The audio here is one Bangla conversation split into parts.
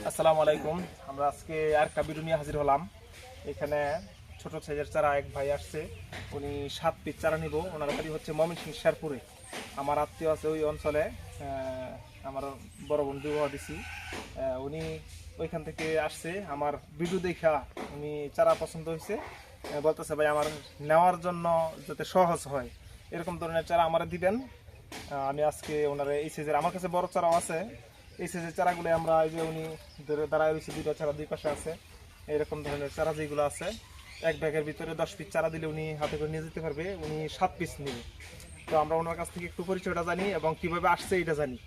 আসসালামু আলাইকুম। আমরা আজকে আর কাবিরু নিয়ে হাজির হলাম। এখানে ছোট সাইজের চারা এক ভাই আসছে, উনি 7 পিস চারা নিব। ওনার বাড়ি হচ্ছে ময়মনসিংহ শেরপুরে। আমার আত্মীয় আছে ওই অঞ্চলে, আমার বড় বন্ধু বিবাহ দিছি। উনি ওইখান থেকে আসছে, আমার ভিডিও দেখা উনি চারা পছন্দ হয়েছে। বলতেছে ভাই আমার নেওয়ার জন্য যাতে সহজ হয় এরকম ধরনের চারা আমার দিবেন। আমি আজকে ওনার এই সাইজের, আমার কাছে বড় চারাও আছে, এই সাইজের চারাগুলো আমরা এই যে উনি দাঁড়ায় রয়েছে, দুইটা চারা দুই পাশে আছে, এরকম ধরনের চারা যেগুলো আছে এক ব্যাগের ভিতরে 10 পিস চারা দিলে উনি হাতে করে নিয়ে যেতে পারবে। উনি 7 পিস নেবে। তো আমরা ওনার কাছ থেকে একটু পরিচয়টা জানি এবং কিভাবে আসছে এটা জানি,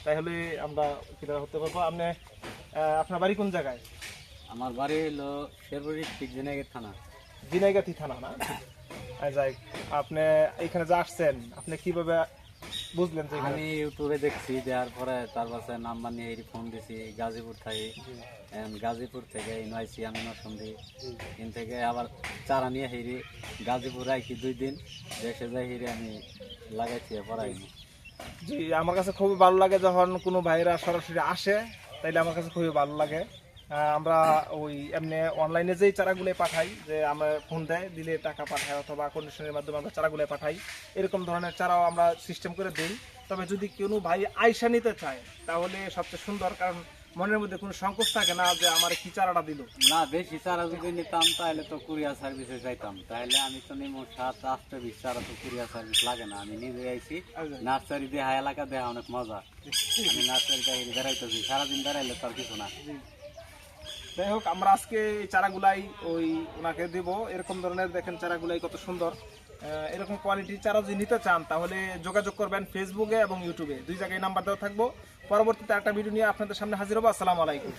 তাহলে আমরা কিভাবে হতে পারবো। আপনি আপনার বাড়ি কোন জায়গায়? আমার বাড়ি হলো শেরপুর ডিস্ট্রিক্ট ঝিনাইদহ থানা। ঝিনাইগাতি থানা না? যাই, আপনি এখানে যে আসছেন আপনি কিভাবে বুঝলেন যে আমি ইউটিউবে দেখছি, দেওয়ার পরে তার পাশে নাম্বার নিয়ে এই ফোন দিছি। গাজীপুর থেকে, গাজীপুর থেকে ইনআইসি আমি নসন্দি এখান থেকে আবার চারা নিয়ে হেরি গাজীপুর রাখি 2 দিন, দেশে যাই হেরি আমি লাগাইছি পড়াইনি। জি, আমার কাছে খুবই ভালো লাগে যখন কোনো ভাইরা সরাসরি আসে, তাইলে আমার কাছে খুবই ভালো লাগে। আমরা ওই এমনি অনলাইনে যেই চারাগুলো পাঠাই, যে আমরা ফোন দেয় দিলে টাকা পাঠায় অথবা কন্ডিশনের মাধ্যমে আমরা চারাগুলো পাঠাই, এরকম ধরনের চারাও আমরা সিস্টেম করে দিই। তবে যদি কোনো ভাই আইসা নিতে চায় তাহলে সবচেয়ে সুন্দর, কারণ মনের মধ্যে কোনো সংকোচ থাকে না যে আমার কি চারাটা দিল। না, বেশি চারা যদি নিতাম তাহলে তো কুরিয়ার সার্ভিসে যাইতাম, তাহলে আমি তো নিমো 7-8 পিস চারা, তো কুরিয়ার সার্ভিস লাগে না। আমি নিজে আইছি নার্সারি দিয়ে, হাই এলাকা দেওয়া অনেক মজা। আমি নার্সারিতে বেড়াইতেছি, সারাদিন বেড়াইলে তো আর কিছু না। যাই হোক, আমরা আজকে এই চারাগুলাই ওই ওনাকে দেব। এরকম ধরনের দেখেন চারাগুলাই কত সুন্দর। এরকম কোয়ালিটির চারা যদি নিতে চান তাহলে যোগাযোগ করবেন ফেসবুকে এবং ইউটিউবে, 2 জায়গায় নাম্বার দেওয়া থাকবো। পরবর্তীতে একটা ভিডিও নিয়ে আপনাদের সামনে হাজির হবো। আসসালামু আলাইকুম।